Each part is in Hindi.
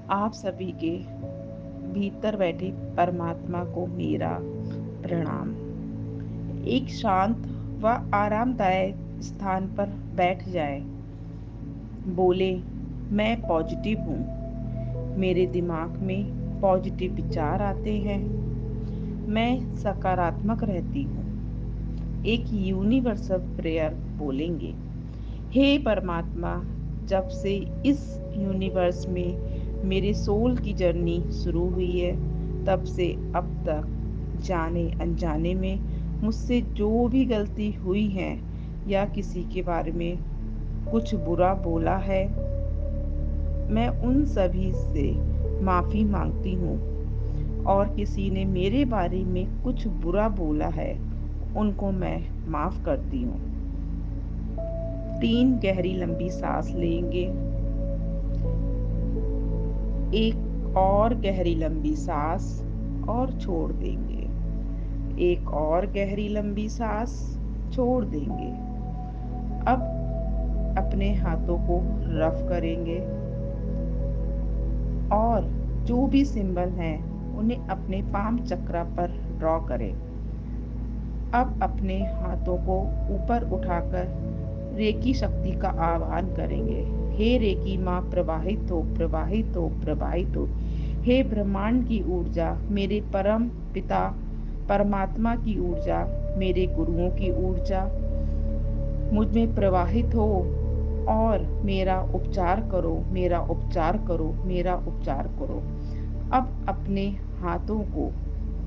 आप सभी के भीतर बैठे परमात्मा को मेरा प्रणाम। एक शांत व आरामदायक स्थान पर बैठ जाएं। बोले, मैं पॉजिटिव हूँ। मेरे दिमाग में पॉजिटिव विचार आते हैं। मैं सकारात्मक रहती हूँ। एक यूनिवर्सल प्रेयर बोलेंगे। हे परमात्मा, जब से इस यूनिवर्स में मेरे सोल की जर्नी शुरू हुई है, तब से अब तक जाने अनजाने में मुझसे जो भी गलती हुई है या किसी के बारे में कुछ बुरा बोला है, मैं उन सभी से माफ़ी मांगती हूँ। और किसी ने मेरे बारे में कुछ बुरा बोला है, उनको मैं माफ़ करती हूँ। 3 गहरी लंबी सांस लेंगे। एक और गहरी लंबी सांस और छोड़ देंगे। एक और गहरी लंबी सांस छोड़ देंगे। अब अपने हाथों को रफ करेंगे और जो भी सिंबल हैं उन्हें अपने पाम चक्रा पर ड्रॉ करें। अब अपने हाथों को ऊपर उठाकर रेकी शक्ति का आह्वान करेंगे। हे रेकी माँ, प्रवाहित हो, प्रवाहित हो, प्रवाहित हो। हे ब्रह्मांड की ऊर्जा, मेरे परम पिता परमात्मा की ऊर्जा, मेरे गुरुओं की ऊर्जा मुझ में प्रवाहित हो और मेरा उपचार करो, मेरा उपचार करो, मेरा उपचार करो। अब अपने हाथों को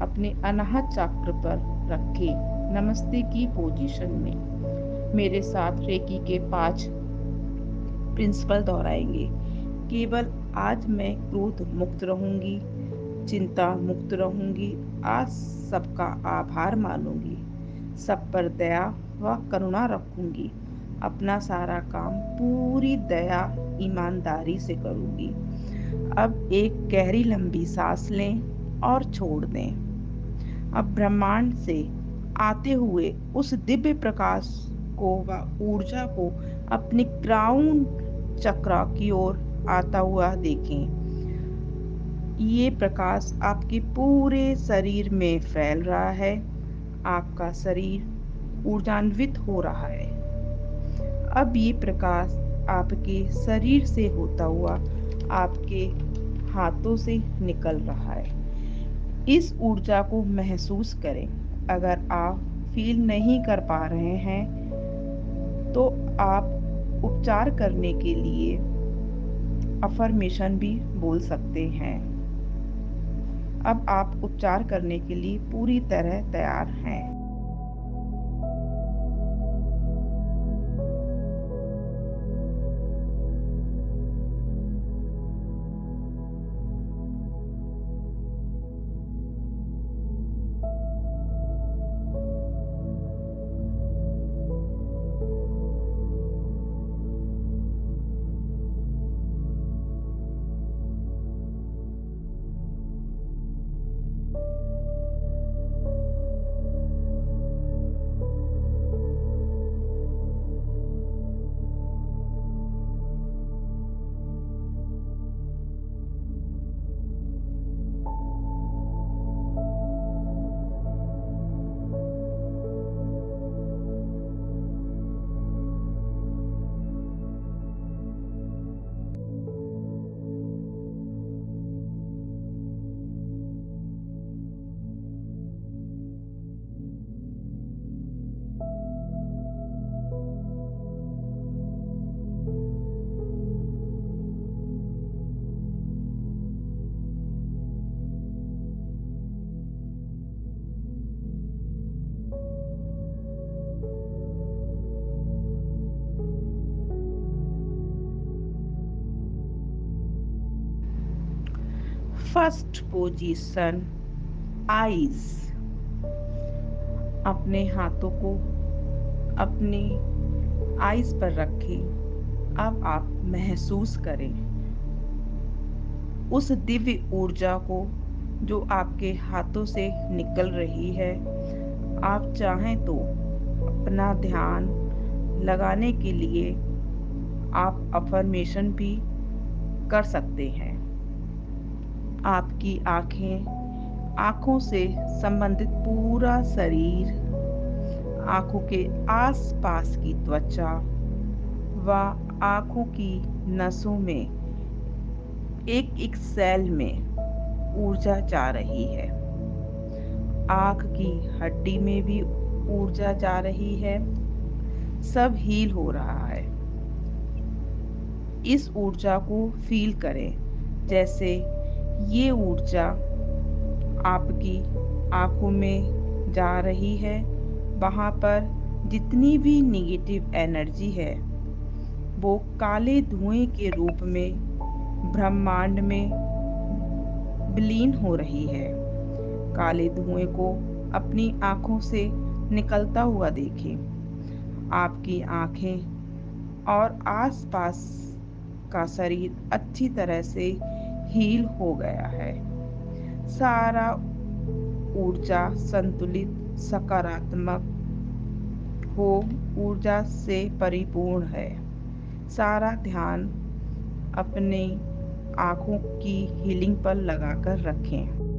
अपने अनाहत चक्र पर रखें, नमस्ते की पोजीशन में। मेरे साथ रेकी के 5 प्रिंसिपल दोहराएंगे। केवल आज मैं क्रोध मुक्त रहूंगी, चिंता मुक्त रहूंगी, आज सबका आभार मानूंगी, सब पर दया व करुणा रखूंगी, अपना सारा काम पूरी दया ईमानदारी से करूंगी। अब एक गहरी लंबी सांस लें और छोड़ दें। अब ब्रह्मांड से आते हुए उस दिव्य प्रकाश को व ऊर्जा को अपने क्राउन चक्रा की ओर आता हुआ देखें। ये प्रकाश आपके पूरे शरीर में फैल रहा है। आपका शरीर ऊर्जान्वित हो रहा है। अब ये प्रकाश आपके शरीर से होता हुआ आपके हाथों से निकल रहा है। इस ऊर्जा को महसूस करें। अगर आप फील नहीं कर पा रहे हैं तो आप उपचार करने के लिए अफर्मेशन भी बोल सकते हैं। अब आप उपचार करने के लिए पूरी तरह तैयार हैं। First position, eyes. अपने हाथों को अपनी आईज पर रखें। अब आप महसूस करें उस दिव्य ऊर्जा को जो आपके हाथों से निकल रही है। आप चाहें तो अपना ध्यान लगाने के लिए आप अफर्मेशन भी कर सकते हैं। आपकी आँखें, आँखों से संबंधित पूरा शरीर, आँखों के आस-पास की त्वचा व आँखों की नसों में एक-एक सेल में ऊर्जा जा रही है। आँख की हड्डी में भी ऊर्जा जा रही है, सब हील हो रहा है। इस ऊर्जा को फ़ील करें, जैसे ये ऊर्जा आपकी आँखों में जा रही है, वहाँ पर जितनी भी नेगेटिव एनर्जी है, वो काले धुएँ के रूप में ब्रह्मांड में विलीन हो रही है। काले धुएँ को अपनी आँखों से निकलता हुआ देखें। आपकी आँखें और आस-पास का शरीर अच्छी तरह से हील हो गया है। सारा ऊर्जा संतुलित, सकारात्मक हो, ऊर्जा से परिपूर्ण है। सारा ध्यान अपनी आँखों की हीलिंग पर लगाकर रखें।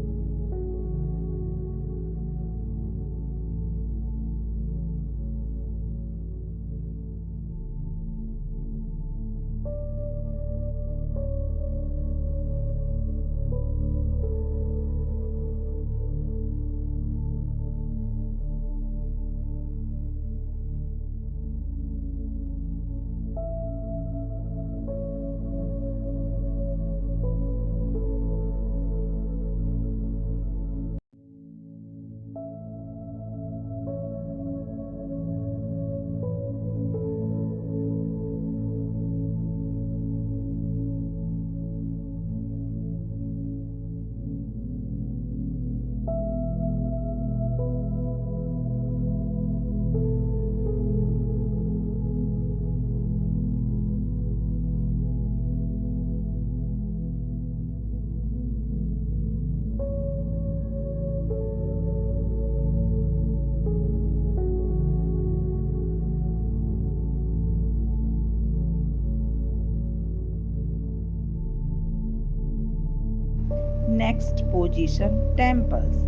Next position temples.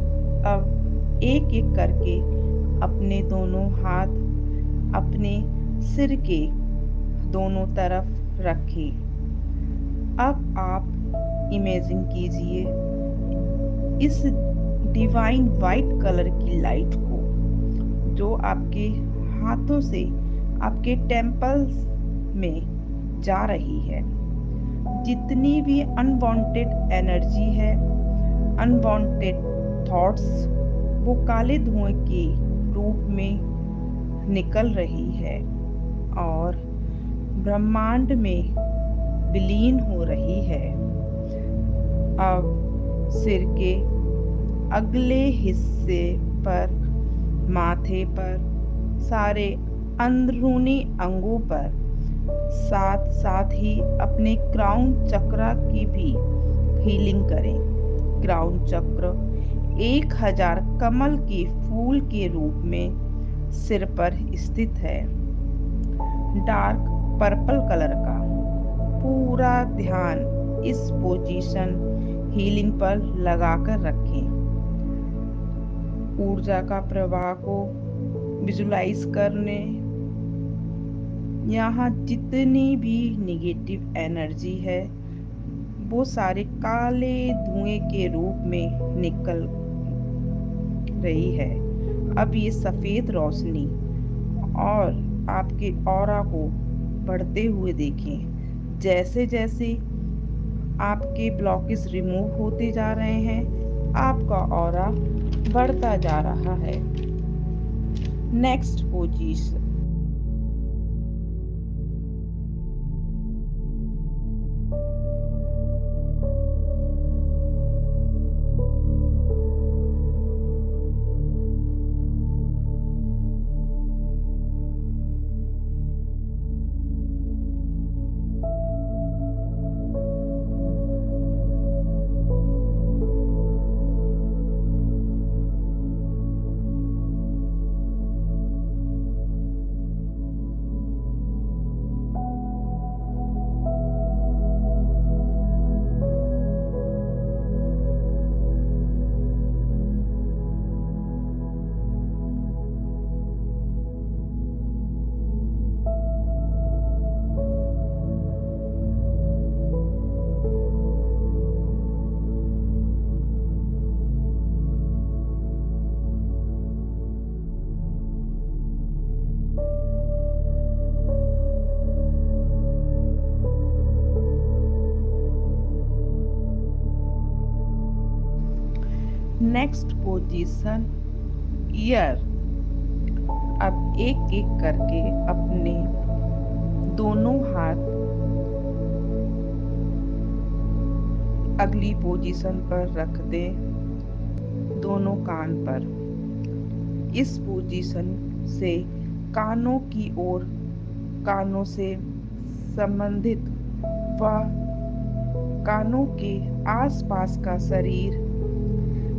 अब एक-एक करके अपने दोनों हाथ अपने सिर के दोनों तरफ रखें। अब आप इमेजिन कीजिए इस डिवाइन वाइट कलर की लाइट को, जो आपके हाथों से आपके टेम्पल्स में जा रही है। जितनी भी अनवांटेड एनर्जी है, अनवांटेड थॉट्स, वो काले धुएं के रूप में निकल रही है और ब्रह्मांड में विलीन हो रही है। अब सिर के अगले हिस्से पर, माथे पर, सारे अंदरूनी अंगों पर, साथ साथ ही अपने क्राउन चक्रा की भी हीलिंग करें। क्राउन चक्र 1000 कमल के फूल के रूप में सिर पर स्थित है, डार्क पर्पल कलर का। पूरा ध्यान इस पोजीशन हीलिंग पर लगाकर रखें। ऊर्जा का प्रवाह को विजुलाइज करने, यहाँ जितनी भी नेगेटिव एनर्जी है, वो सारे काले धुएं के रूप में निकल रही है। अब ये सफ़ेद रोशनी और आपके ऑरा को बढ़ते हुए देखें। जैसे जैसे आपके ब्लॉकेज रिमूव होते जा रहे हैं, आपका ऑरा बढ़ता जा रहा है। Next position. Next position, year. अब एक एक करके अपने दोनों हाथ अगली पोजीशन पर रख दे, दोनों कान पर। इस पोजीशन से कानों की ओर, कानों से संबंधित व कानों के आसपास का शरीर,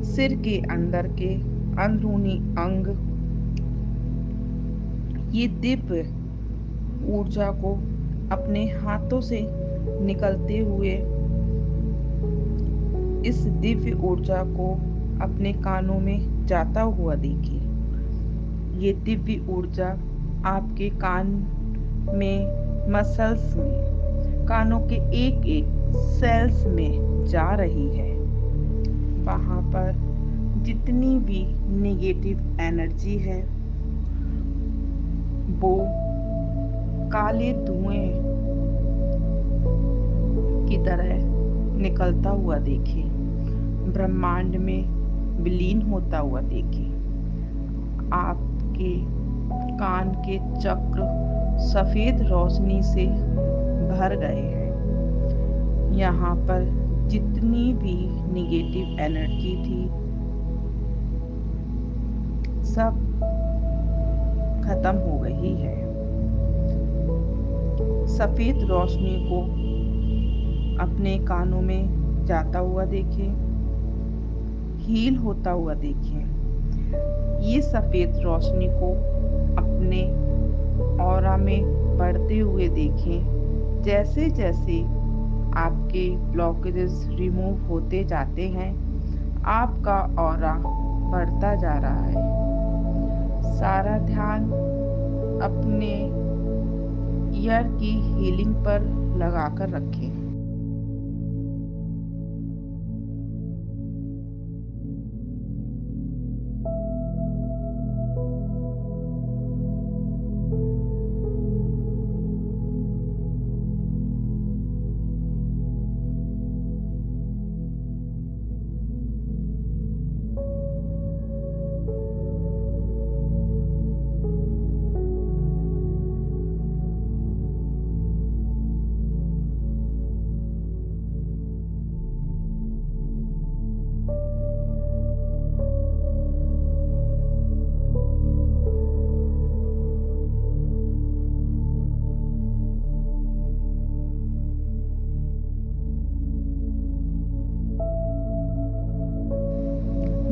सिर के अंदर के अंदरूनी अंग, ये दिव्य ऊर्जा को अपने हाथों से निकलते हुए, इस दिव्य ऊर्जा को अपने कानों में जाता हुआ देखिए। ये दिव्य ऊर्जा आपके कान में, मसल्स में, कानों के एक एक सेल्स में जा रही है। वहां पर जितनी भी नेगेटिव एनर्जी है वो काले धुएं की तरह निकलता हुआ देखिए, ब्रह्मांड में विलीन होता हुआ देखिए। आपके कान के चक्र सफेद रोशनी से भर गए हैं। यहाँ पर जितनी भी निगेटिव एनर्जी थी सब खत्म हो गई है। सफेद रोशनी को अपने कानों में जाता हुआ देखिए, हील होता हुआ देखिए। ये सफेद रोशनी को अपने ऑरा में बढ़ते हुए देखें। जैसे जैसे आपके ब्लॉकेजेस रिमूव होते जाते हैं, आपका ऑरा बढ़ता जा रहा है। सारा ध्यान अपने ईयर की हीलिंग पर लगाकर रखें।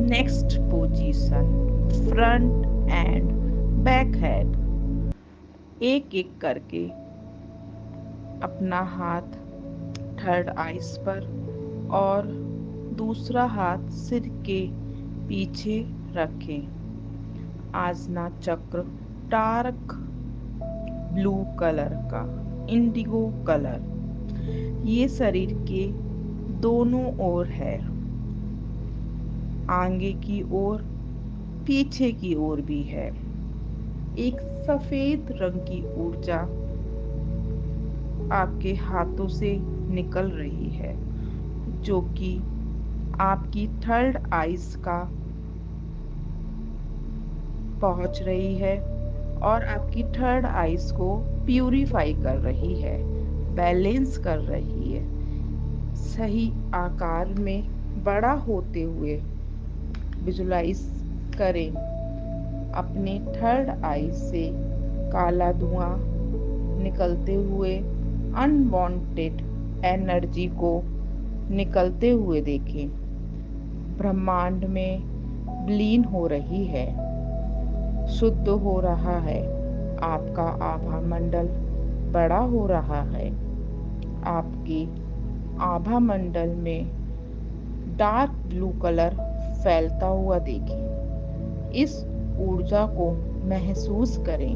Next position, front end back head. एक एक करके अपना हाथ थर्ड आइस पर और दूसरा हाथ सिर के पीछे रखें। आसना चक्र डार्क ब्लू कलर का, इंडिगो कलर, ये शरीर के दोनों ओर है, आगे की ओर, पीछे की ओर भी है। एक सफेद रंग की ऊर्जा आपके हाथों से निकल रही है, जो कि आपकी थर्ड आइज का पहुंच रही है और आपकी थर्ड आइज को प्यूरिफाई कर रही है, बैलेंस कर रही है। सही आकार में बड़ा होते हुए विजुलाइज करें। अपने थर्ड आई से काला धुआं निकलते हुए, अनवांटेड एनर्जी को निकलते हुए देखें। ब्रह्मांड में विलीन हो रही है, शुद्ध हो रहा है। आपका आभा मंडल बड़ा हो रहा है। आपके आभा मंडल में डार्क ब्लू कलर फैलता हुआ देखें। इस ऊर्जा को महसूस करें।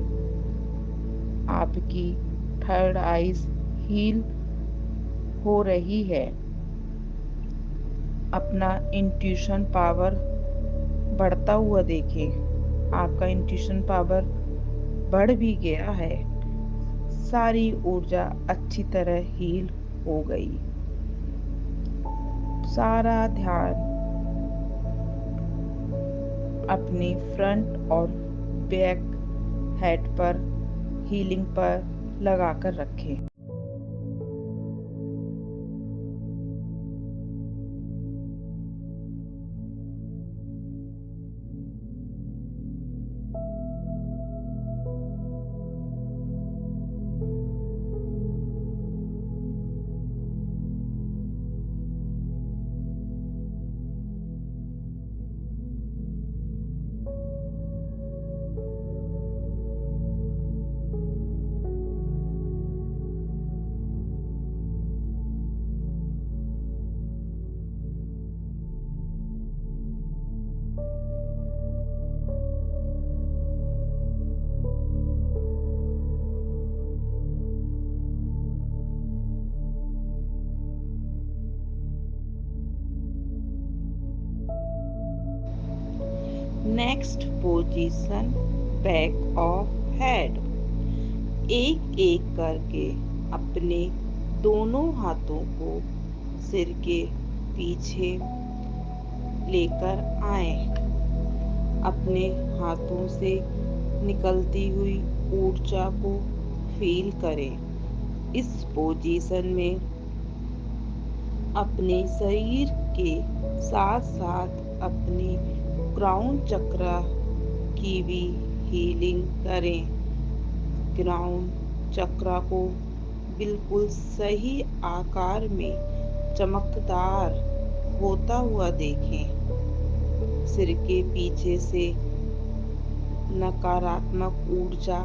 आपकी थर्ड आइज हील हो रही है। अपना इंट्यूशन पावर बढ़ता हुआ देखें। आपका इंट्यूशन पावर बढ़ भी गया है। सारी ऊर्जा अच्छी तरह हील हो गई। सारा ध्यान अपने फ्रंट और बैक हेड पर हीलिंग पर लगाकर रखें। Next position, back of head. एक एक करके अपने दोनों हाथों को सिर के पीछे लेकर आए। अपने हाथों से निकलती हुई ऊर्जा को फील करें। इस पोजीशन में अपने शरीर के साथ साथ अपने क्राउन चक्र की भी हीलिंग करें। क्राउन चक्र को बिल्कुल सही आकार में चमकदार होता हुआ देखें। सिर के पीछे से नकारात्मक ऊर्जा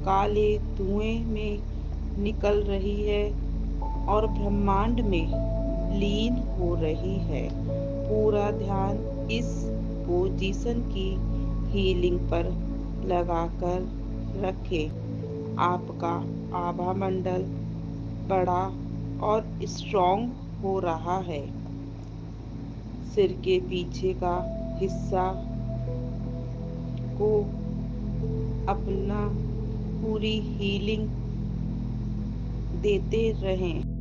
काले धुएं में निकल रही है और ब्रह्मांड में लीन हो रही है। पूरा ध्यान इस पोजीशन की हीलिंग पर लगाकर रखें। आपका आभा मंडल बड़ा और स्ट्रॉन्ग हो रहा है। सिर के पीछे का हिस्सा को अपना पूरी हीलिंग देते रहें।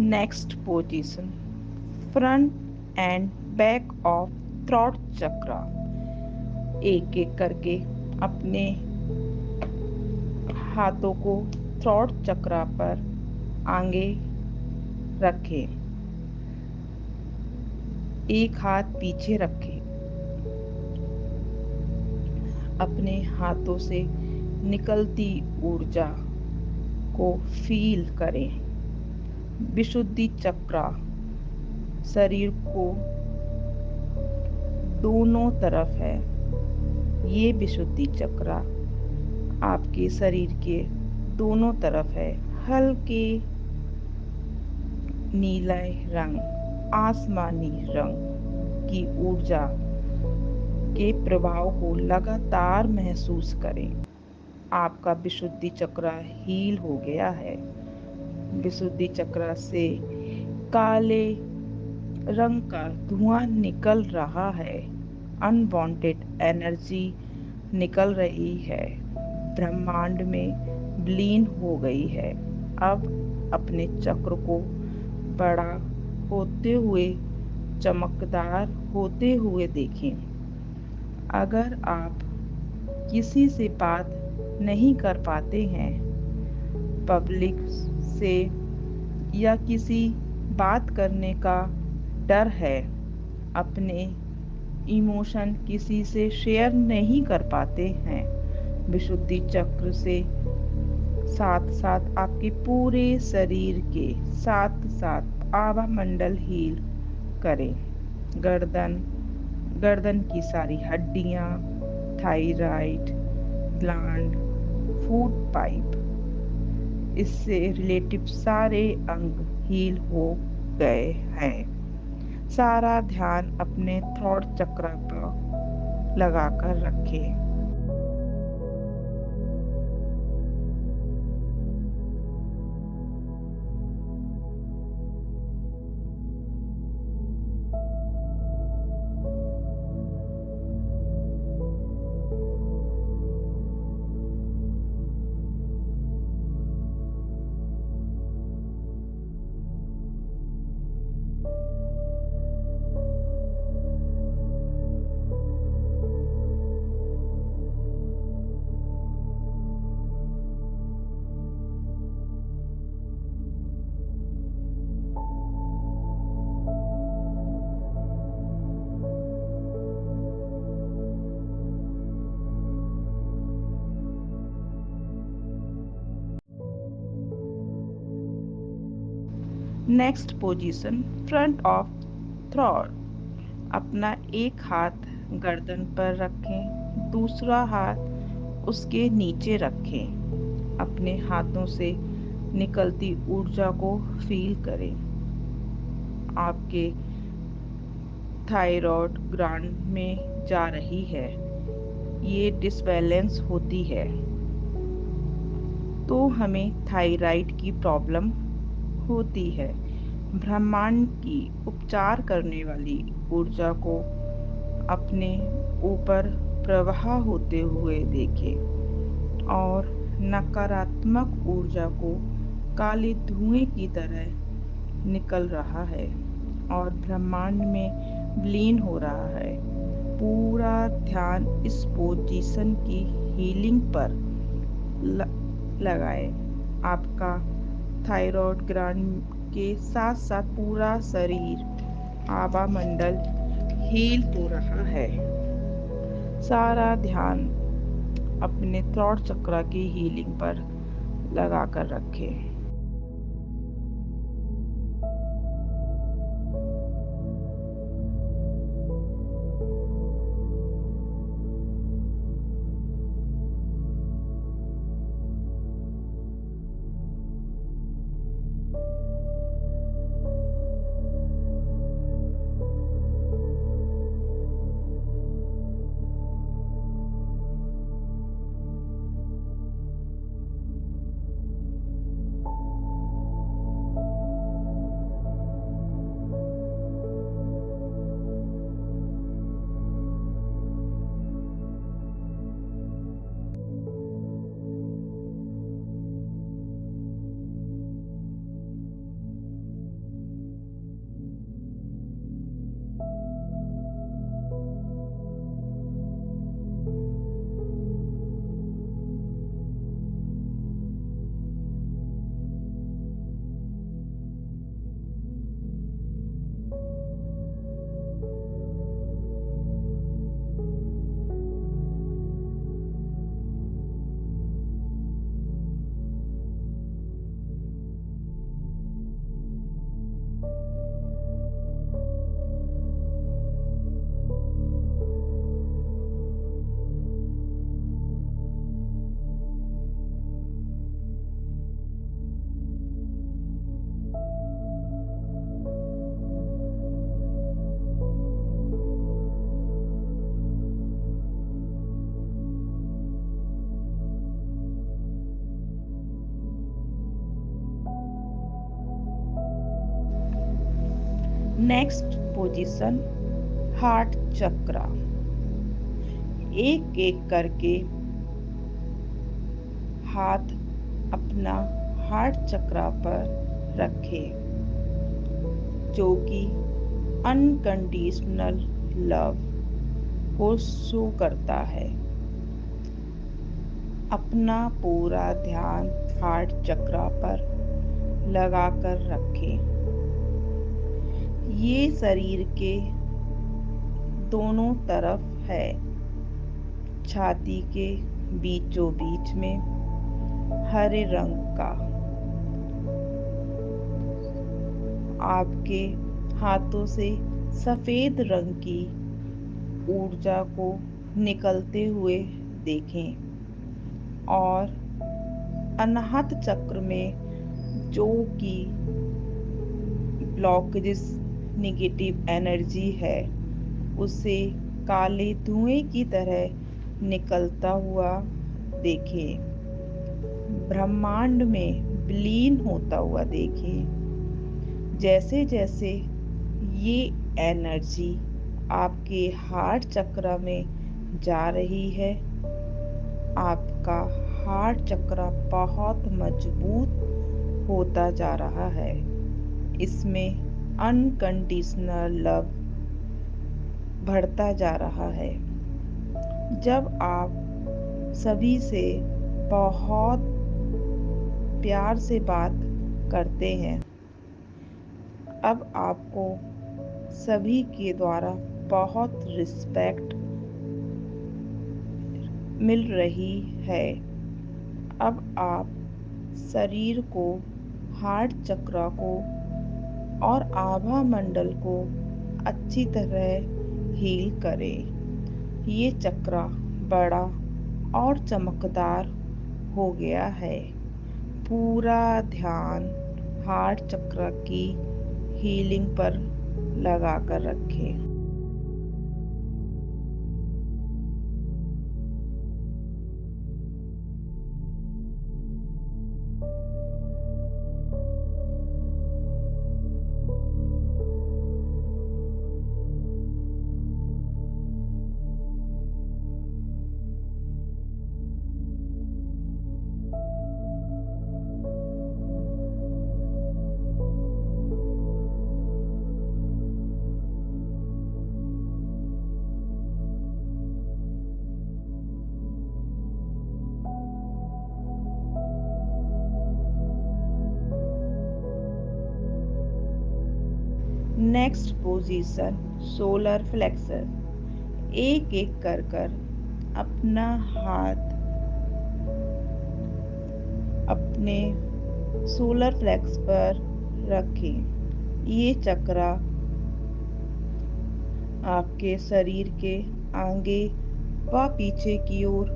Next position, front end back of throat चक्र। एक एक करके अपने हाथों को थ्रॉट चक्र पर आगे रखें। एक हाथ पीछे रखें। अपने हाथों से निकलती ऊर्जा को फील करें। विशुद्धि चक्र शरीर को दोनों तरफ है। ये विशुद्धि चक्र आपके शरीर के दोनों तरफ है। हल्के नीले रंग, आसमानी रंग की ऊर्जा के प्रभाव को लगातार महसूस करें। आपका विशुद्धि चक्र हील हो गया है। विशुद्धि चक्र से काले रंग का धुआं निकल रहा है। अनवांटेड एनर्जी निकल रही है, ब्रह्मांड में विलीन हो गई है। अब अपने चक्र को बड़ा होते हुए, चमकदार होते हुए देखें। अगर आप किसी से बात नहीं कर पाते हैं, पब्लिक से, या किसी बात करने का डर है, अपने इमोशन किसी से शेयर नहीं कर पाते हैं, विशुद्धि चक्र से साथ साथ आपके पूरे शरीर के साथ साथ आभा मंडल हील करें। गर्दन गर्दन की सारी हड्डियां, थायराइड ग्लैंड, फूड पाइप, इससे रिलेटिव सारे अंग हील हो गए हैं। सारा ध्यान अपने थ्रोट चक्र पर लगाकर रखें। Next position, front of throat. अपना एक हाथ गर्दन पर रखें, दूसरा हाथ उसके नीचे रखें। अपने हाथों से निकलती ऊर्जा को फील करें। आपके थायराइड ग्लैंड में जा रही है। ये डिसबैलेंस होती है तो हमें थायराइड की प्रॉब्लम होती है। ब्रह्मांड की उपचार करने वाली ऊर्जा को अपने ऊपर प्रवाह होते हुए देखें और नकारात्मक ऊर्जा को काले धुएं की तरह निकल रहा है और ब्रह्मांड में विलीन हो रहा है। पूरा ध्यान इस पोजीशन की हीलिंग पर लगाएं। आपका थायराइड ग्लैंड के साथ साथ पूरा शरीर, आभा मंडल हील हो रहा है। सारा ध्यान अपने थ्रोट चक्र की हीलिंग पर लगाकर रखें। नेक्स्ट पोजीशन, हार्ट चक्रा। एक एक करके हाथ अपना हार्ट चक्रा पर रखें, जो कि अनकंडीशनल लव को शो करता है। अपना पूरा ध्यान हार्ट चक्रा पर लगाकर रखें। ये शरीर के दोनों तरफ है, छाती के बीचों बीच में हरे रंग का। आपके हाथों से सफेद रंग की ऊर्जा को निकलते हुए देखें और अनाहत चक्र में जो कि ब्लॉकेजेस, नेगेटिव एनर्जी है, उसे काले धुएं की तरह निकलता हुआ देखें। ब्रह्मांड में विलीन होता हुआ देखें। जैसे जैसे ये एनर्जी आपके हार्ट चक्र में जा रही है, आपका हार्ट चक्र बहुत मजबूत होता जा रहा है। इसमें अनकंडीशनल लव बढ़ता जा रहा है। जब आप सभी से बहुत प्यार से बात करते हैं, अब आपको सभी के द्वारा बहुत रिस्पेक्ट मिल रही है। अब आप शरीर को, हार्ट चक्र को और आभा मंडल को अच्छी तरह हील करें। ये चक्र बड़ा और चमकदार हो गया है। पूरा ध्यान हार्ट चक्र की हीलिंग पर लगाकर रखें। Next position, solar flexor. एक एक कर अपना हाथ अपने सोलर फ्लेक्स पर रखें। ये चक्र आपके शरीर के आगे व पीछे की ओर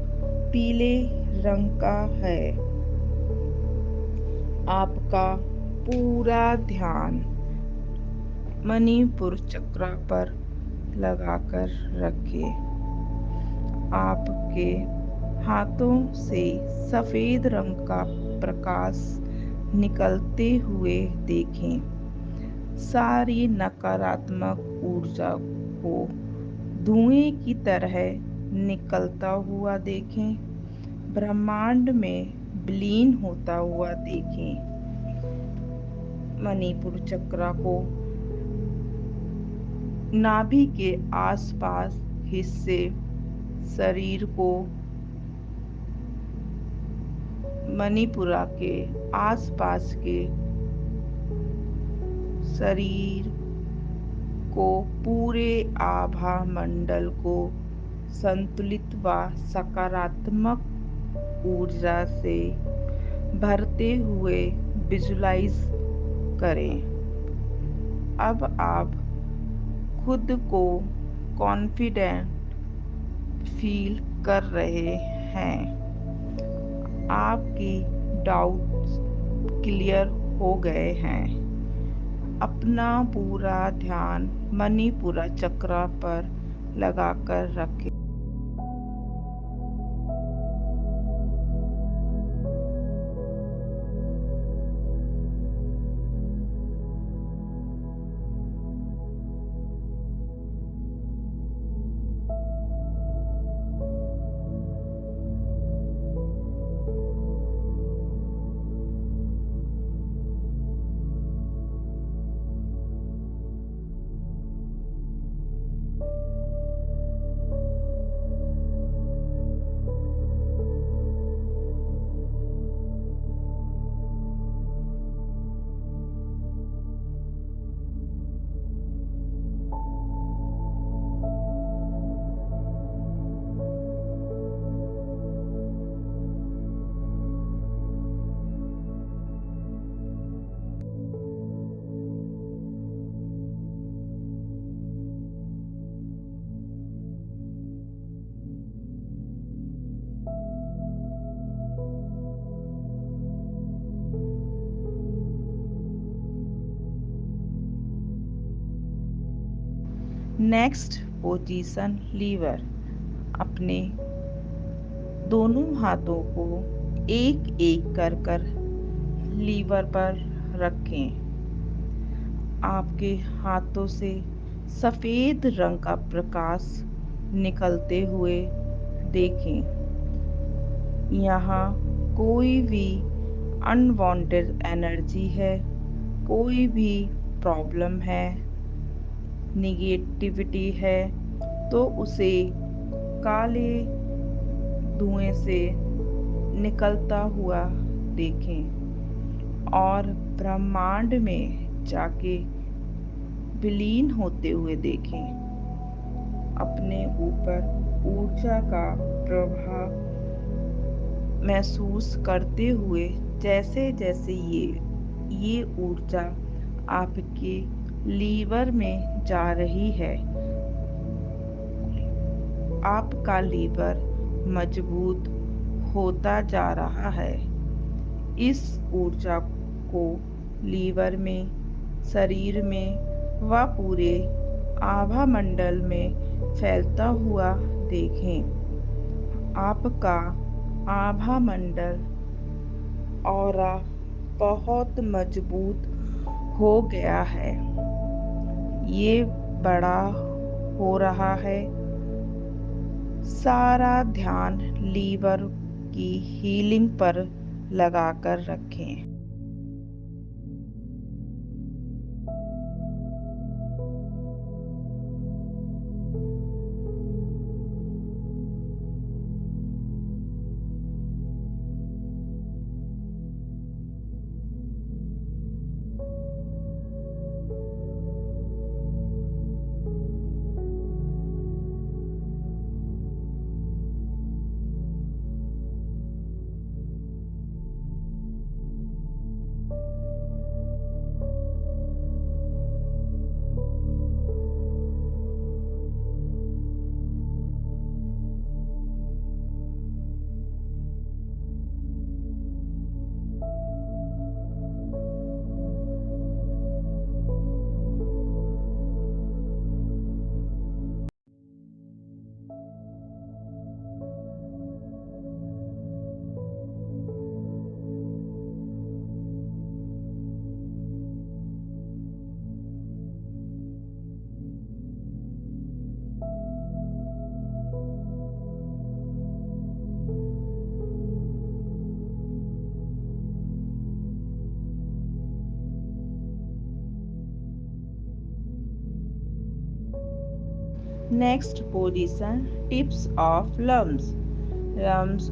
पीले रंग का है। आपका पूरा ध्यान मणिपुर चक्र पर लगाकर रखें। आपके हाथों से सफेद रंग का प्रकाश निकलते हुए देखें। सारी नकारात्मक ऊर्जा को धुएं की तरह निकलता हुआ देखें। ब्रह्मांड में विलीन होता हुआ देखें। मणिपुर चक्र को नाभि के आसपास हिस्से शरीर को मणिपुरा के आसपास के शरीर को, पूरे आभा मंडल को संतुलित व सकारात्मक ऊर्जा से भरते हुए विजुलाइज करें। अब आप खुद को कॉन्फिडेंट फील कर रहे हैं। आपकी डाउट्स क्लियर हो गए हैं। अपना पूरा ध्यान मणिपुरा चक्र पर लगाकर रखें। Next position liver. अपने दोनों हाथों को एक एक कर लीवर पर रखें। आपके हाथों से सफेद रंग का प्रकाश निकलते हुए देखें। यहाँ कोई भी अनवांटेड एनर्जी है, कोई भी प्रॉब्लम है, निगेटिविटी है, तो उसे काले धुएं से निकलता हुआ देखें और ब्रह्मांड में जाके विलीन होते हुए देखें। अपने ऊपर ऊर्जा का प्रभाव महसूस करते हुए जैसे जैसे ये ऊर्जा आपके लीवर में जा रही है, आपका लीवर मजबूत होता जा रहा है। इस ऊर्जा को लीवर में, शरीर में व पूरे आभा मंडल में फैलता हुआ देखें। आपका आभा मंडल ऑरा बहुत मजबूत हो गया है। ये बड़ा हो रहा है। सारा ध्यान लीवर की हीलिंग पर लगाकर रखें। Next position tips of lungs. Lungs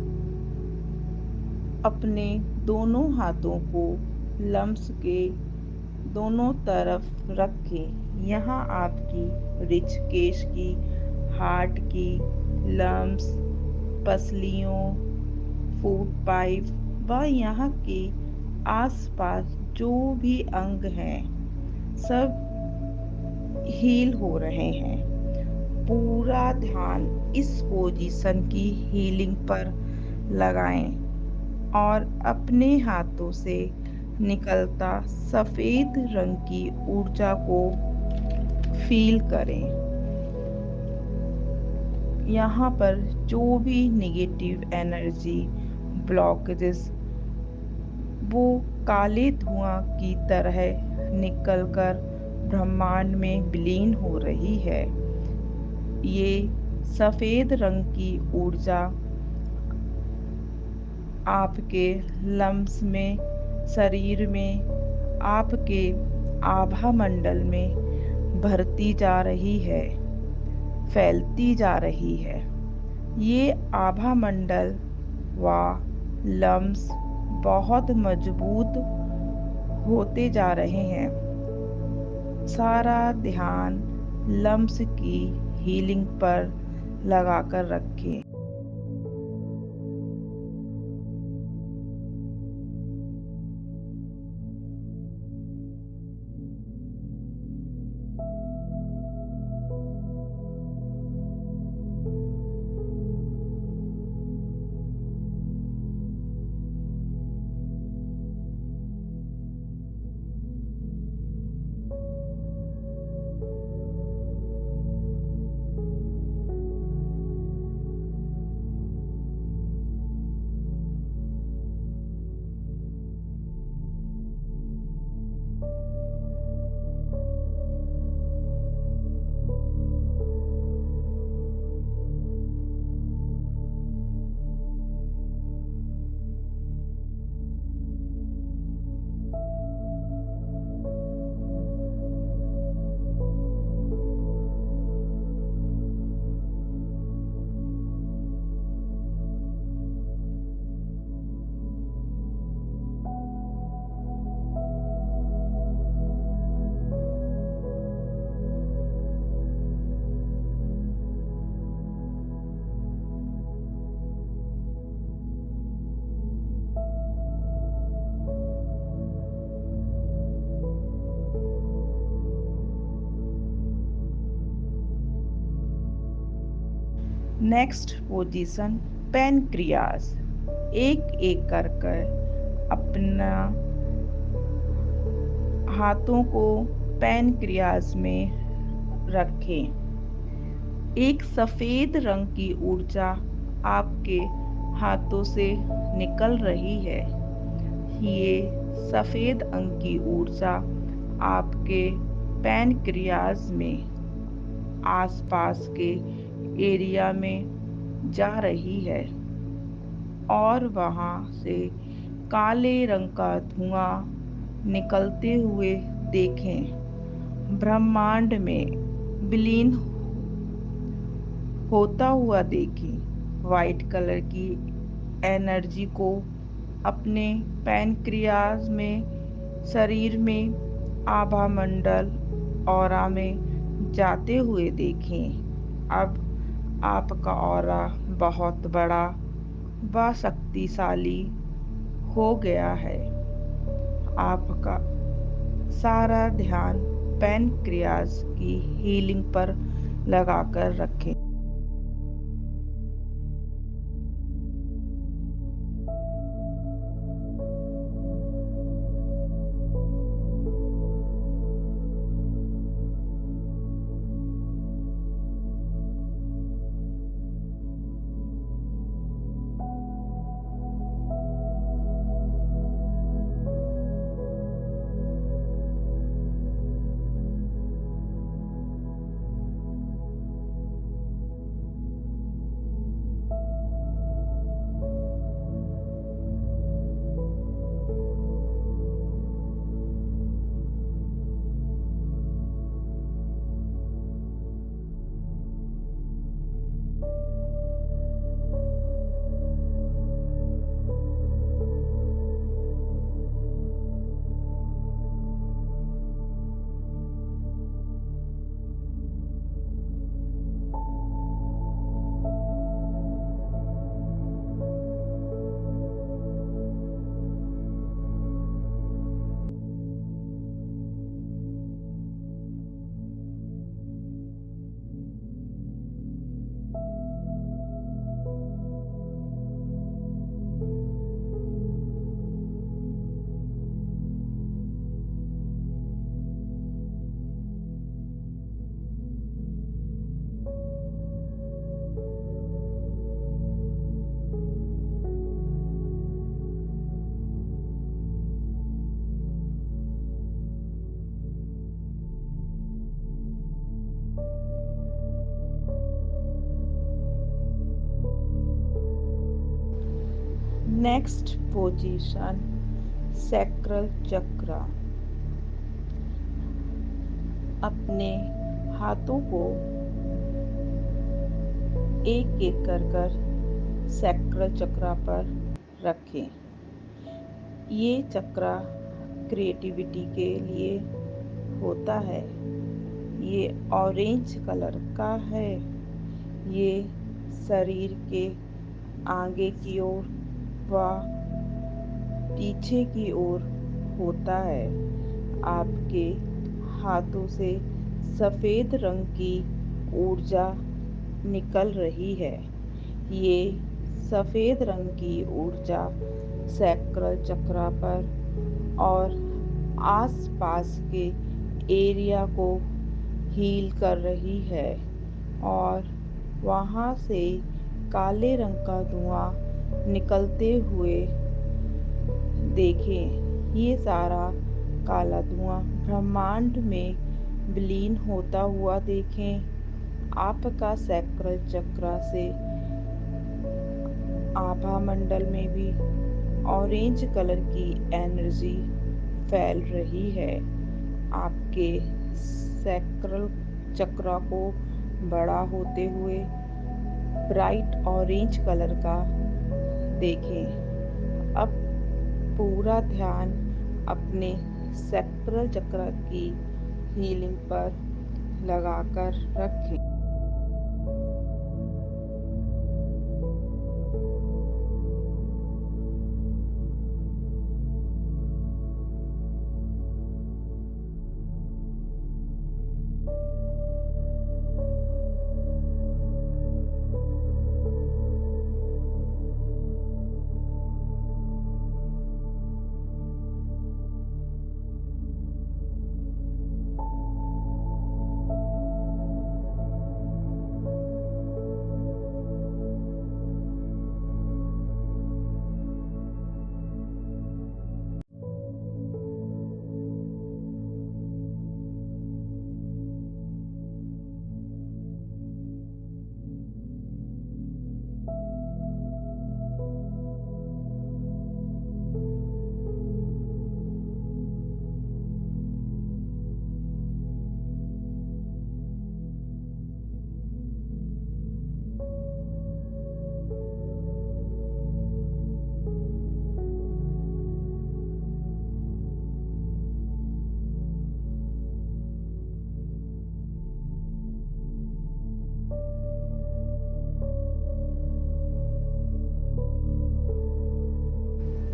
अपने दोनों हाथों को लम्स के दोनों तरफ रखें। यहाँ आपकी ऋषिकेश की, हार्ट की, लम्स, पसलियों, फूड पाइप व यहाँ के आसपास जो भी अंग हैं, सब हील हो रहे हैं। पूरा ध्यान इस पोजीशन की हीलिंग पर लगाएं और अपने हाथों से निकलता सफेद रंग की ऊर्जा को फील करें। यहाँ पर जो भी नेगेटिव एनर्जी, ब्लॉकेजेस, वो काले धुआं की तरह निकलकर ब्रह्मांड में विलीन हो रही है। ये सफेद रंग की ऊर्जा आपके लम्स में, शरीर में, आपके आभा मंडल में भरती जा रही है, फैलती जा रही है। ये आभा मंडल व लम्स बहुत मजबूत होते जा रहे हैं। सारा ध्यान लम्स की हीलिंग पर लगाकर रखें। Next position pancreas. एक एक कर कर अपना हाथों को पैनक्रियास में रखें। एक सफेद रंग की ऊर्जा आपके हाथों से निकल रही है। ये सफेद अंग की ऊर्जा आपके पैनक्रियाज में आसपास के एरिया में जा रही है और वहां से काले रंग का धुआं निकलते हुए देखें। ब्रह्मांड में विलीन होता हुआ देखें। वाइट कलर की एनर्जी को अपने पैनक्रियाज में, शरीर में, आभा मंडल, ऑरा में जाते हुए देखें। अब आपका ऑरा बहुत बड़ा व शक्तिशाली हो गया है। आपका सारा ध्यान पैनक्रियाज की हीलिंग पर लगाकर रखें। नेक्स्ट पोजीशन सैक्रल चक्र। अपने हाथों को एक एक कर सैक्रल चक्र पर रखें। ये चक्र क्रिएटिविटी के लिए होता है। ये ऑरेंज कलर का है। ये शरीर के आगे की ओर व पीछे की ओर होता है। आपके हाथों से सफेद रंग की ऊर्जा निकल रही है। ये सफेद रंग की ऊर्जा सैक्रल चक्र पर और आसपास के एरिया को हील कर रही है और वहां से काले रंग का धुआं निकलते हुए देखें। ये सारा काला धुआं ब्रह्मांड में विलीन होता हुआ देखें। आपका सैक्रल चक्र से आभा मंडल में भी ऑरेंज कलर की एनर्जी फैल रही है। आपके सैक्रल चक्र को बड़ा होते हुए ब्राइट ऑरेंज कलर का देखें। अब पूरा ध्यान अपने सैक्रल चक्र की हीलिंग पर लगाकर रखें।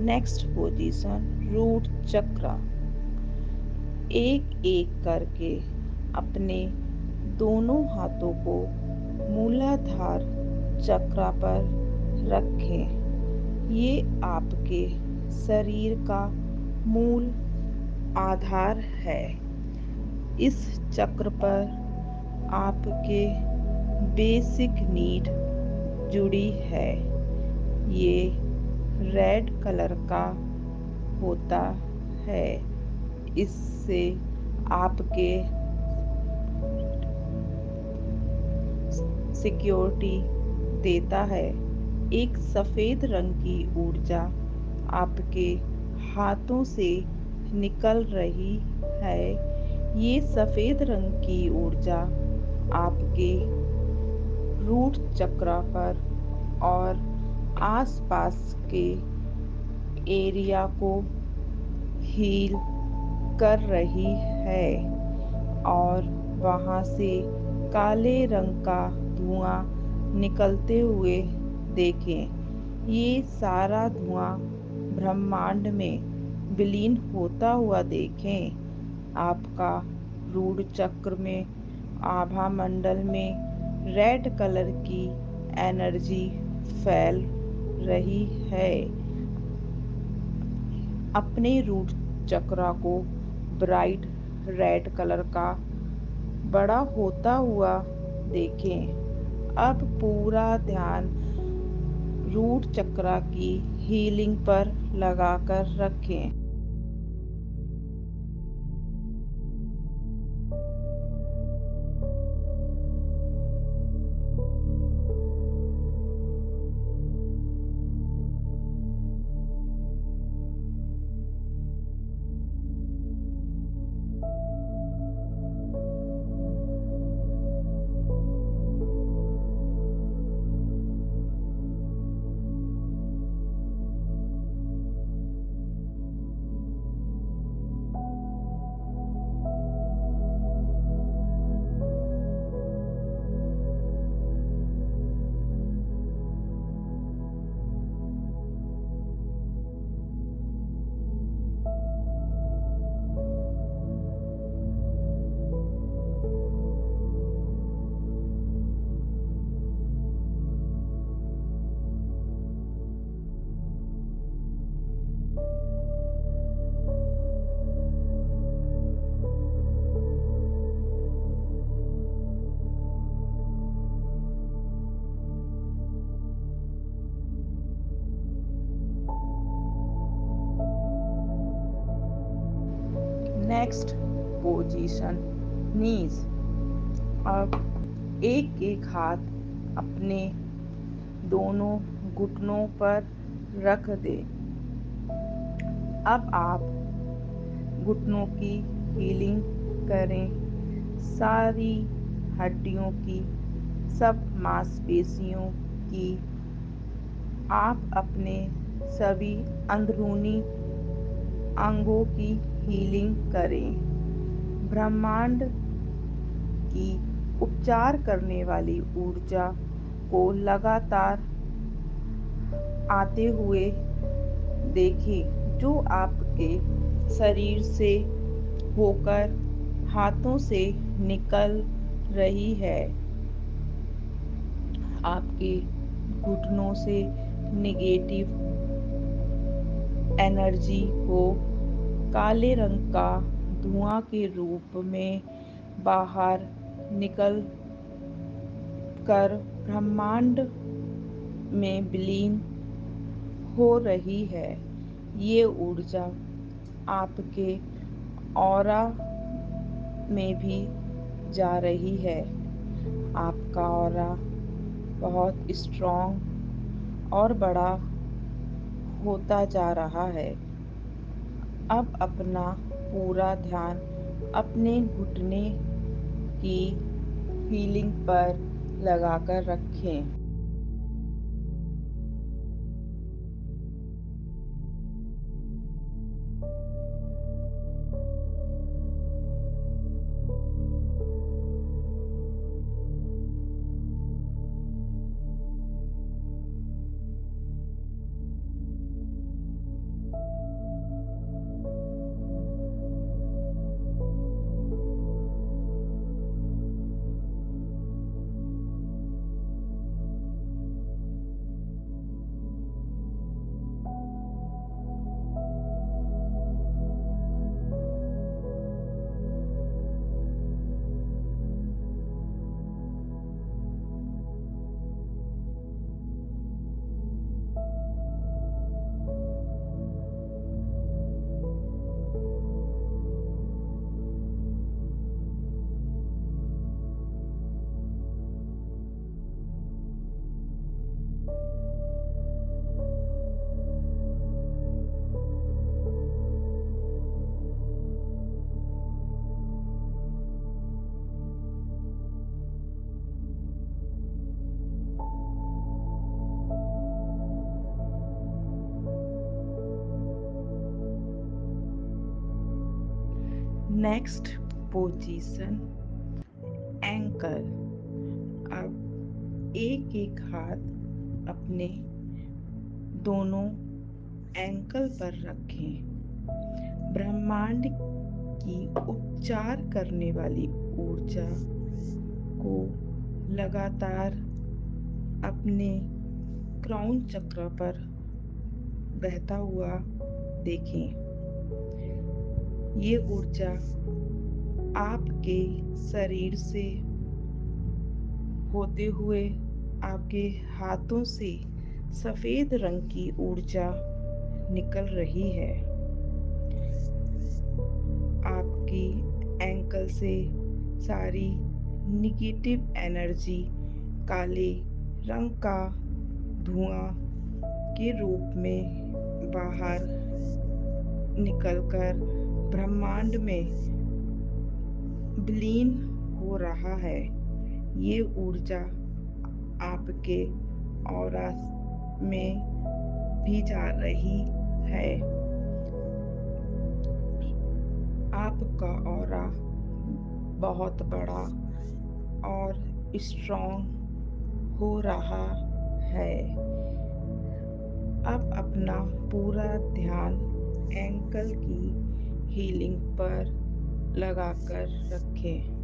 नेक्स्ट पोजीशन, रूट चक्र। एक एक करके अपने दोनों हाथों को मूलाधार चक्र पर रखें। ये आपके शरीर का मूल आधार है। इस चक्र पर आपके बेसिक नीड जुड़ी है। ये रेड कलर का होता है। इससे आपके सिक्योरिटी देता है। एक सफेद रंग की ऊर्जा आपके हाथों से निकल रही है। ये सफेद रंग की ऊर्जा आपके रूट चक्र पर और आसपास के एरिया को हील कर रही है और वहां से काले रंग का धुआं निकलते हुए देखें। ये सारा धुआं ब्रह्मांड में विलीन होता हुआ देखें। आपका रूड चक्र में आभा मंडल में रेड कलर की एनर्जी फैल रही है। अपने रूट चक्र को ब्राइट रेड कलर का बड़ा होता हुआ देखें। अब पूरा ध्यान रूट चक्र की हीलिंग पर लगाकर रखें। नेक्स्ट पोजीशन, नीज। अब एक एक हाथ अपने दोनों घुटनों पर रख दे। अब आप घुटनों की हीलिंग करें। सारी हड्डियों की, सब मांसपेशियों की। आप अपने सभी अंदरूनी अंगों की हीलिंग करें। ब्रह्मांड की उपचार करने वाली ऊर्जा को लगातार आते हुए देखें, जो आपके शरीर से होकर हाथों से निकल रही है। आपके घुटनों से नेगेटिव एनर्जी को काले रंग का धुआं के रूप में बाहर निकल कर ब्रह्मांड में विलीन हो रही है। ये ऊर्जा आपके ऑरा में भी जा रही है। आपका ऑरा बहुत स्ट्रॉन्ग और बड़ा होता जा रहा है। अब अपना पूरा ध्यान अपने घुटने की फीलिंग पर लगाकर रखें। Next position ankle. अब एक एक हाथ अपने दोनों एंकल पर रखें। ब्रह्मांड की उपचार करने वाली ऊर्जा को लगातार अपने क्राउन चक्र पर बहता हुआ देखें। ये ऊर्जा आपके शरीर से होते हुए आपके हाथों से सफेद रंग की ऊर्जा निकल रही है। आपकी एंकल से सारी निगेटिव एनर्जी काले रंग का धुआं के रूप में बाहर निकलकर ब्रह्मांड में विलीन हो रहा है। ये ऊर्जा आपके ऑरा में भी जा रही है। आपका ऑरा बहुत बड़ा और स्ट्रॉन्ग हो रहा है। अब अपना पूरा ध्यान एंकल की हीलिंग पर लगाकर रखें।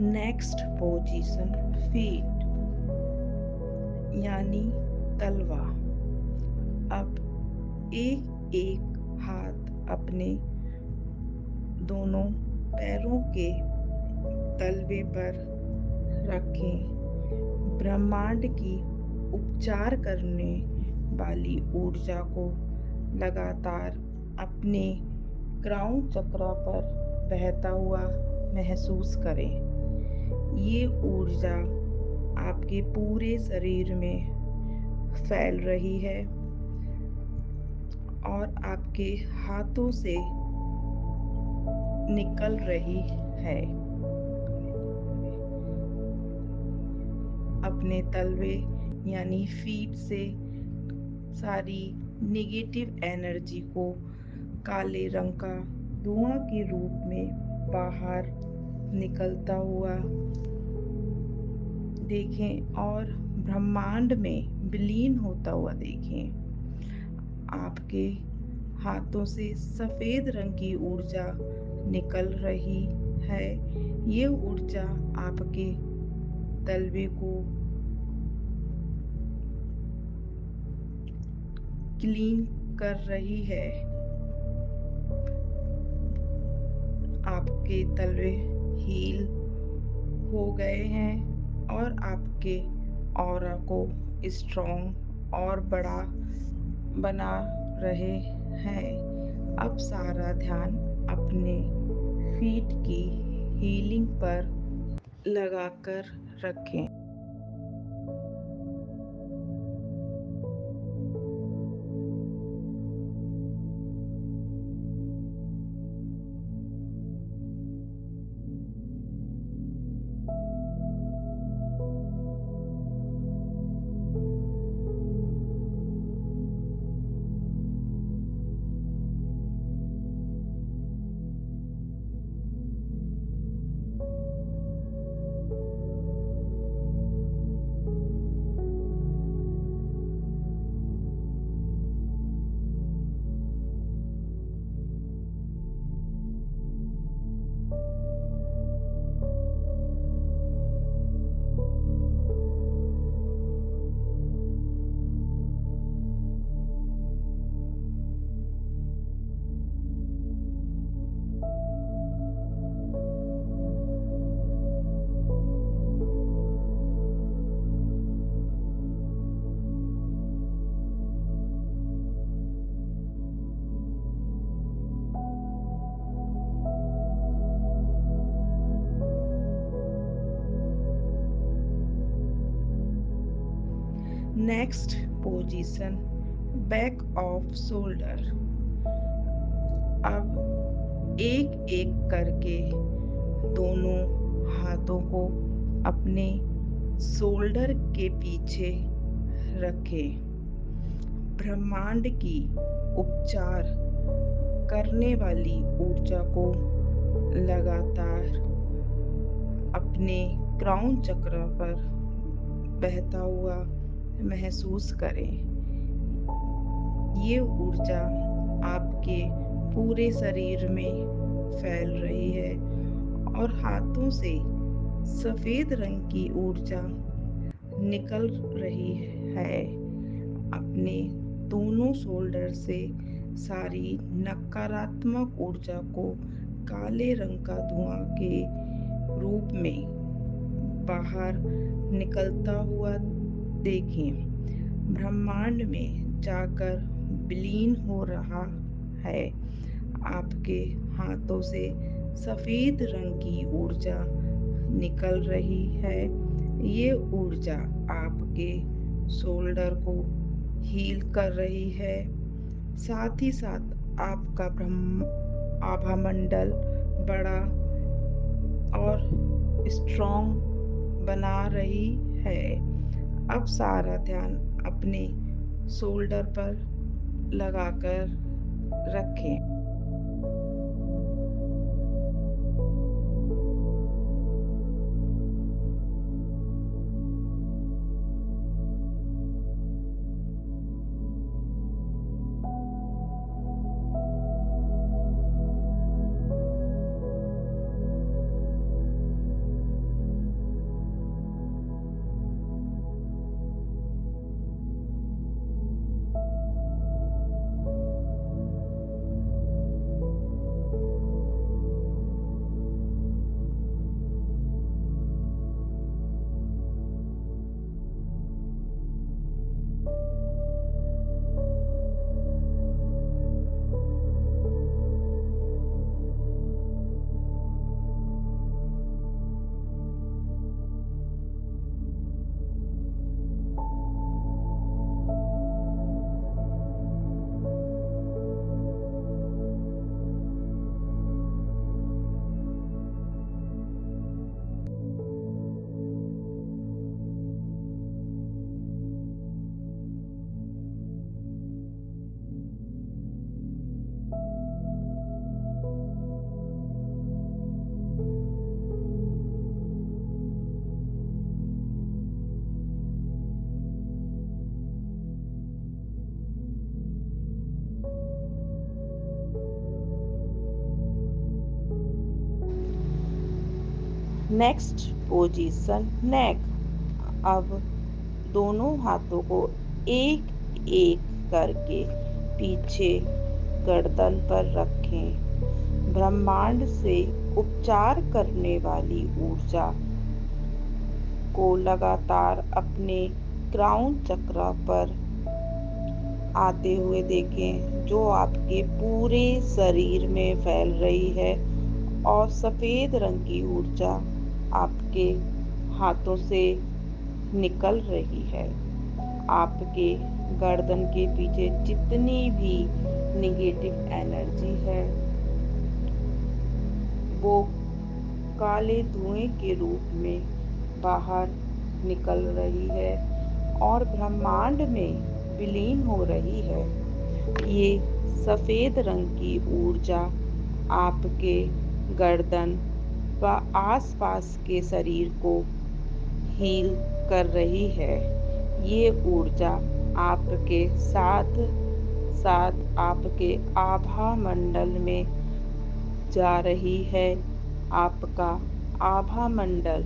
नेक्स्ट पोजीशन फीट यानी तलवा। अब एक एक हाथ अपने दोनों पैरों के तलवे पर रखें। ब्रह्मांड की उपचार करने वाली ऊर्जा को लगातार अपने क्राउन चक्र पर बहता हुआ महसूस करें। ये ऊर्जा आपके पूरे शरीर में फैल रही है और आपके हाथों से निकल रही है। अपने तलवे यानी फीट से सारी नेगेटिव एनर्जी को काले रंग का धुआं के रूप में बाहर निकलता हुआ देखें और ब्रह्मांड में विलीन होता हुआ देखें। आपके हाथों से सफेद रंग की ऊर्जा निकल रही है। ये ऊर्जा आपके तलवे को क्लीन कर रही है। आपके तलवे हील हो गए हैं और आपके ऑरा को स्ट्रॉन्ग और बड़ा बना रहे हैं। अब सारा ध्यान अपने फीट की हीलिंग पर लगाकर रखें। Next position, back off shoulder. अब एक एक करके दोनों हाथों को अपने शोल्डर के पीछे रखें। ब्रह्मांड की उपचार करने वाली ऊर्जा को लगातार अपने क्राउन चक्र पर बहता हुआ महसूस करें। ये ऊर्जा आपके पूरे शरीर में फैल रही है और हाथों से सफेद रंग की ऊर्जा निकल रही है। अपने दोनों शोल्डर से सारी नकारात्मक ऊर्जा को काले रंग का धुआं के रूप में बाहर निकलता हुआ देखें। ब्रह्मांड में जाकर विलीन हो रहा है। आपके हाथों से सफेद रंग की ऊर्जा निकल रही है। ये ऊर्जा आपके शोल्डर को हील कर रही है। साथ ही साथ आपका ब्रह्म आभा मंडल बड़ा और स्ट्रॉन्ग बना रही है। अब सारा ध्यान अपने शोल्डर पर लगाकर रखें। नेक्स्ट पोजीशन नेक। अब दोनों हाथों को एक एक करके पीछे गर्दन पर रखें। ब्रह्मांड से उपचार करने वाली ऊर्जा को लगातार अपने क्राउन चक्र पर आते हुए देखें, जो आपके पूरे शरीर में फैल रही है और सफेद रंग की ऊर्जा आपके हाथों से निकल रही है। आपके गर्दन के पीछे जितनी भी निगेटिव एनर्जी है वो काले धुएं के रूप में बाहर निकल रही है और ब्रह्मांड में विलीन हो रही है। ये सफेद रंग की ऊर्जा आपके गर्दन व आसपास के शरीर को हील कर रही है। ये ऊर्जा आपके साथ साथ आपके आभा मंडल में जा रही है। आपका आभा मंडल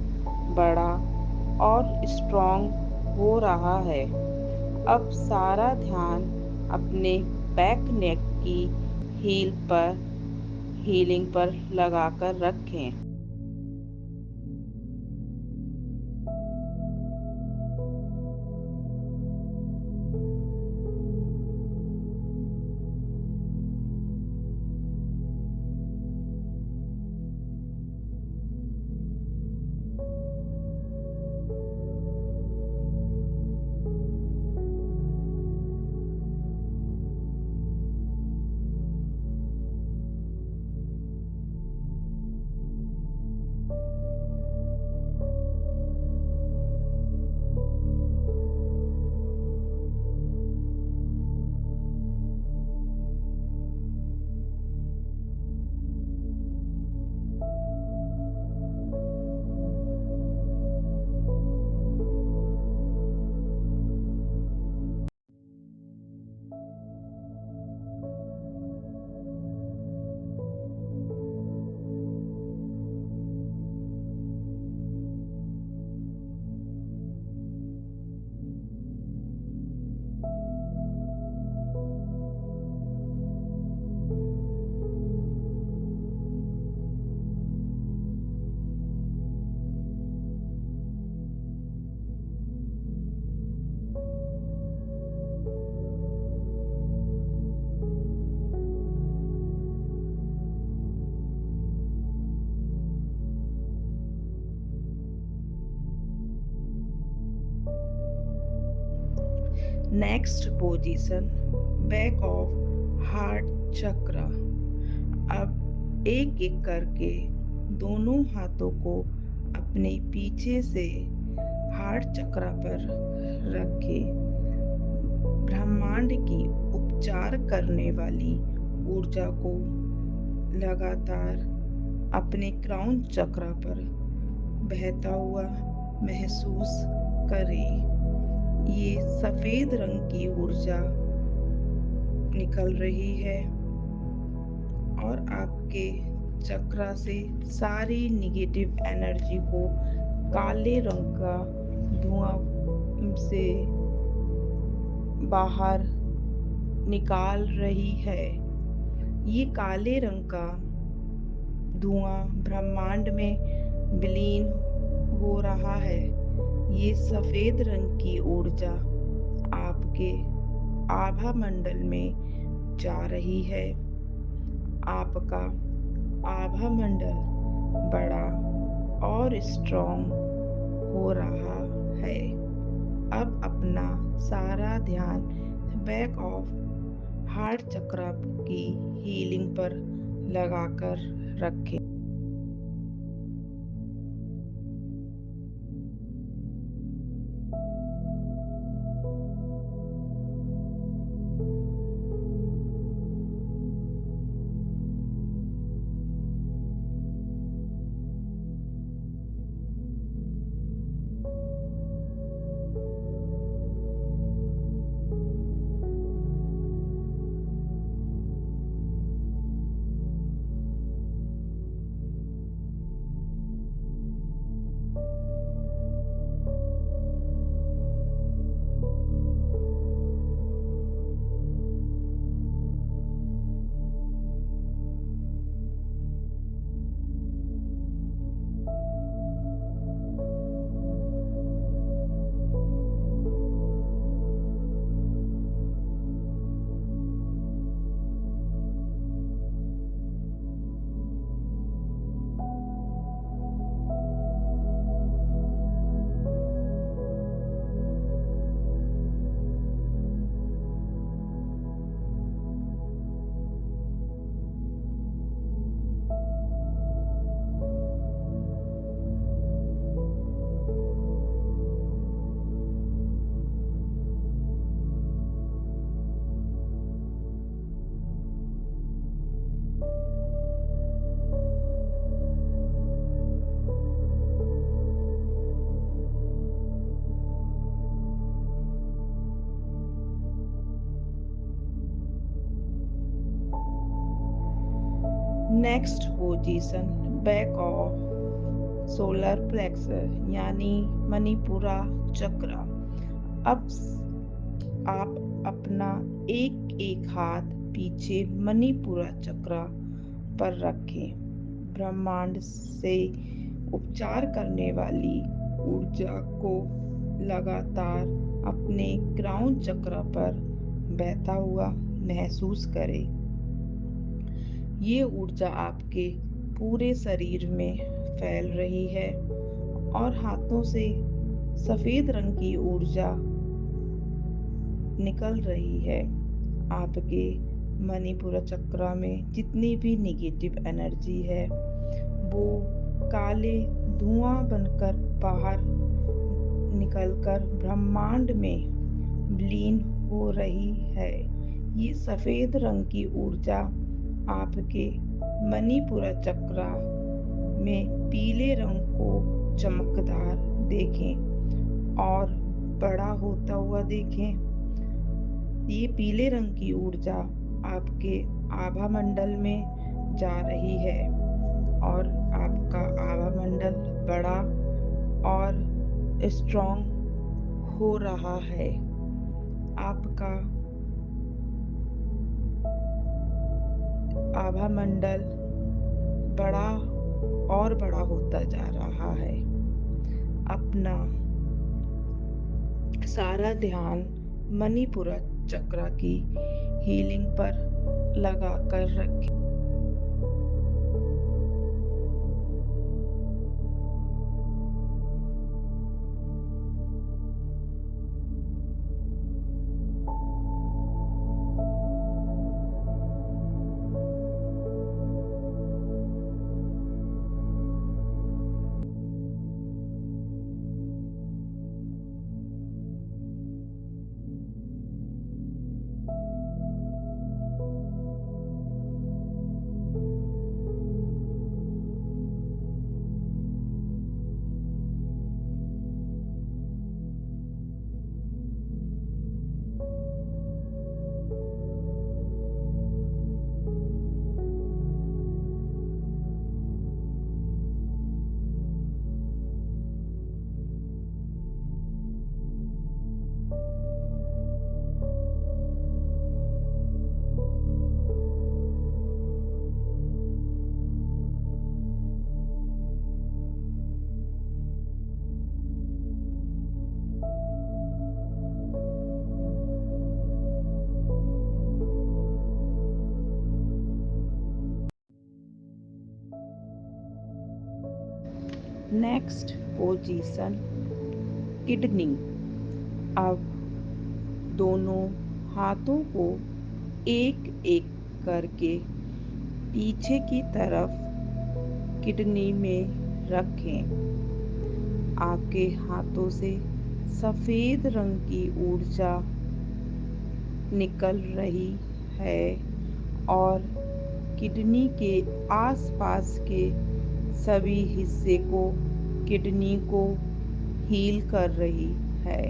बड़ा और स्ट्रॉन्ग हो रहा है। अब सारा ध्यान अपने बैक नेक की हीलिंग पर लगाकर रखें। Next position back of heart चक्र। अब एक एक करके दोनों हाथों को अपने पीछे से हार्ट चक्र पर रखें। ब्रह्मांड की उपचार करने वाली ऊर्जा को लगातार अपने क्राउन चक्र पर बहता हुआ महसूस करें। ये सफेद रंग की ऊर्जा निकल रही है और आपके चक्रा से सारी निगेटिव एनर्जी को काले रंग का धुआं से बाहर निकाल रही है। ये काले रंग का धुआं ब्रह्मांड में विलीन हो रहा है। ये सफेद रंग की ऊर्जा आपके आभा मंडल में जा रही है। आपका आभा मंडल बड़ा और स्ट्रॉन्ग हो रहा है। अब अपना सारा ध्यान बैक ऑफ हार्ट चक्र की हीलिंग पर लगाकर रखें। Next position back of solar plexus यानी मणिपुरा चक्र। अब आप अपना एक एक हाथ पीछे मणिपुरा चक्र पर रखें। ब्रह्मांड से उपचार करने वाली ऊर्जा को लगातार अपने क्राउन चक्र पर बहता हुआ महसूस करें। ये ऊर्जा आपके पूरे शरीर में फैल रही है और हाथों से सफेद रंग की ऊर्जा निकल रही है। आपके मणिपुर चक्र में जितनी भी निगेटिव एनर्जी है वो काले धुआं बनकर बाहर निकलकर ब्रह्मांड में विलीन हो रही है। ये सफेद रंग की ऊर्जा आपके मणिपुर चक्र में पीले रंग को चमकदार देखें और बड़ा होता हुआ देखें। ये पीले रंग की ऊर्जा आपके आभा मंडल में जा रही है और आपका आभा मंडल बड़ा और स्ट्रॉन्ग हो रहा है। आपका आभा मंडल बड़ा और बड़ा होता जा रहा है। अपना सारा ध्यान मणिपुरा चक्र की हीलिंग पर लगाकर रखें। Next position kidney. अब दोनों हाथों को एक एक करके पीछे की तरफ किडनी में रखें। आपके हाथों से सफेद रंग की ऊर्जा निकल रही है और किडनी के आसपास के सभी हिस्से को किडनी को हील कर रही है।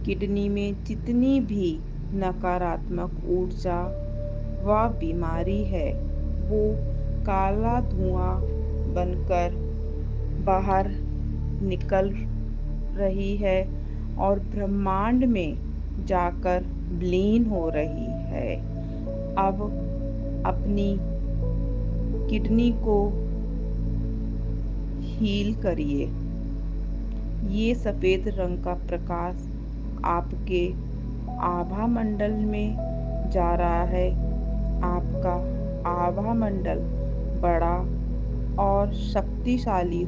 किडनी में जितनी भी नकारात्मक ऊर्जा व बीमारी है वो काला धुआं बनकर बाहर निकल रही है और ब्रह्मांड में जाकर विलीन हो रही है। अब अपनी किडनी को हील करिए। ये सफेद रंग का प्रकाश आपके आभा मंडल में जा रहा है। आपका आभा मंडल बड़ा और शक्तिशाली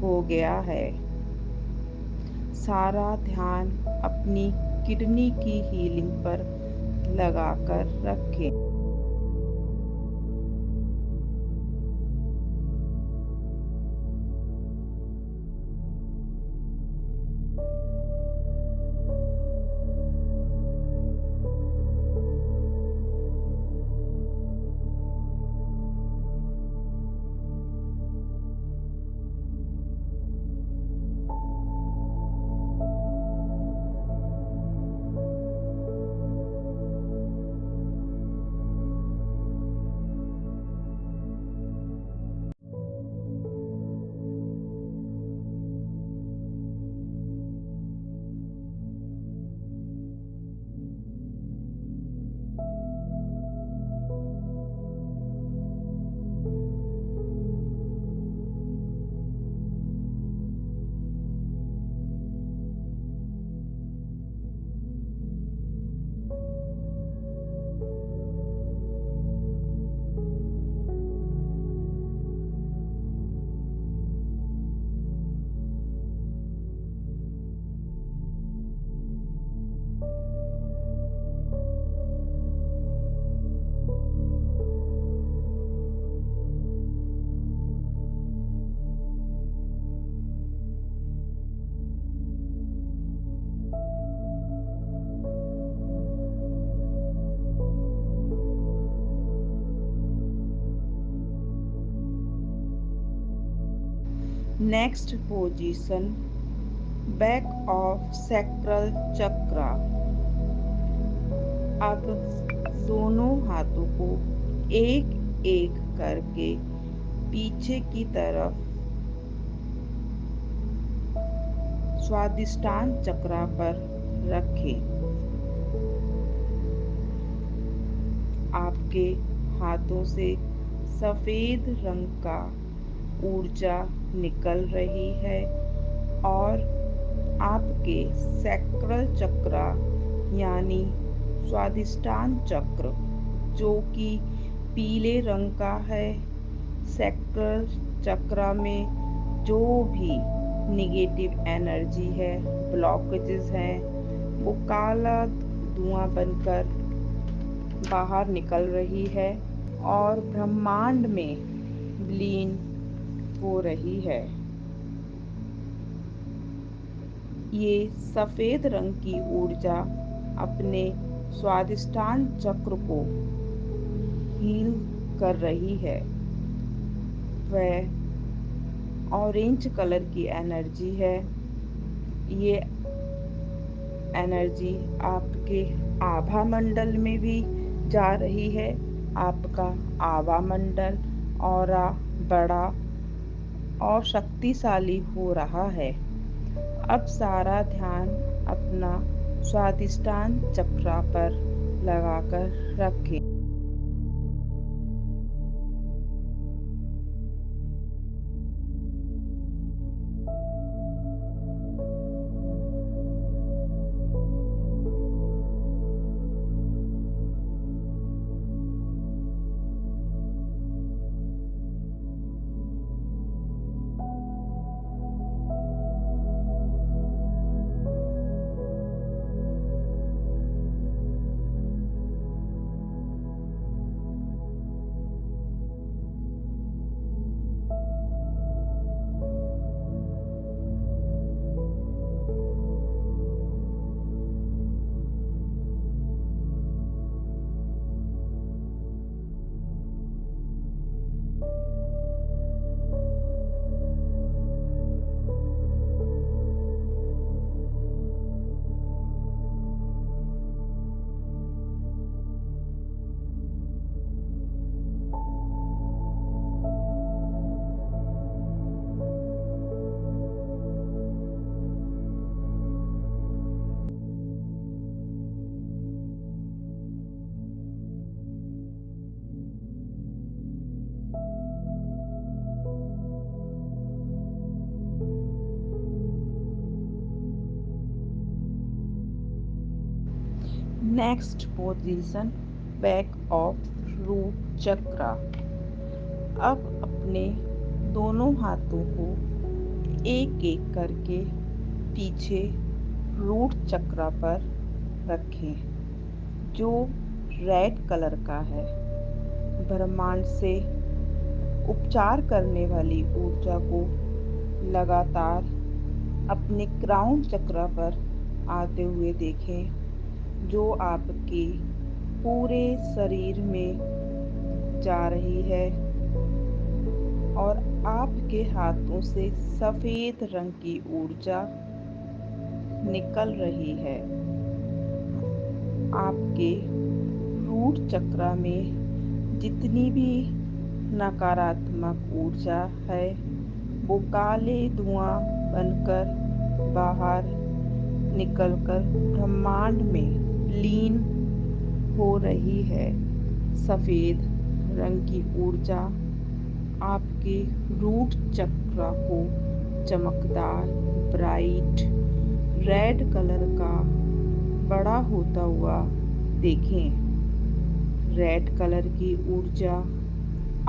हो गया है। सारा ध्यान अपनी किडनी की हीलिंग पर लगाकर रखें। Next position, back of sacral chakra. अब दोनों हाथों को एक एक करके पीछे की तरफ स्वादिष्टान चक्रा पर रखें। आपके हाथों से सफेद रंग का ऊर्जा निकल रही है और आपके सैक्रल चक्रा यानी स्वादिष्टान चक्र, जो कि पीले रंग का है, सैक्रल चक्रा में जो भी निगेटिव एनर्जी है, ब्लॉकेजेस हैं, वो काला धुआं बनकर बाहर निकल रही है और ब्रह्मांड में विलीन हो रही है। ये सफेद रंग की ऊर्जा अपने स्वादिष्टान चक्र को हील कर रही है। वह ऑरेंज कलर की एनर्जी है। ये एनर्जी आपके आभा मंडल में भी जा रही है। आपका आभा मंडल ऑरा बड़ा और शक्तिशाली हो रहा है। अब सारा ध्यान अपना स्वादिष्टान चक्रा पर लगाकर रखें। Next position, back of root chakra. अब अपने दोनों हाथों को एक एक करके पीछे रूट चक्रा पर रखें, जो रेड कलर का है। ब्रह्मांड से उपचार करने वाली ऊर्जा को लगातार अपने क्राउन चक्रा पर आते हुए देखें, जो आपके पूरे शरीर में जा रही है और आपके हाथों से सफेद रंग की ऊर्जा निकल रही है। आपके रूट चक्रा में जितनी भी नकारात्मक ऊर्जा है, वो काले धुआं बनकर बाहर निकलकर ब्रह्मांड में लीन हो रही है। सफेद रंग की ऊर्जा आपके रूट चक्र को चमकदार ब्राइट रेड कलर का बड़ा होता हुआ देखें। रेड कलर की ऊर्जा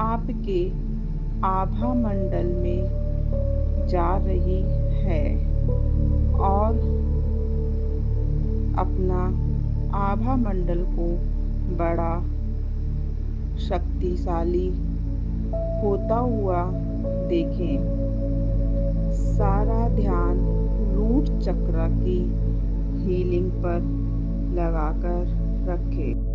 आपके आभा मंडल में जा रही है और अपना आभा मंडल को बड़ा शक्तिशाली होता हुआ देखें। सारा ध्यान रूट चक्र की हीलिंग पर लगाकर रखें।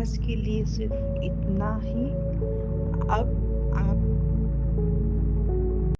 आज के लिए सिर्फ इतना ही। अब आप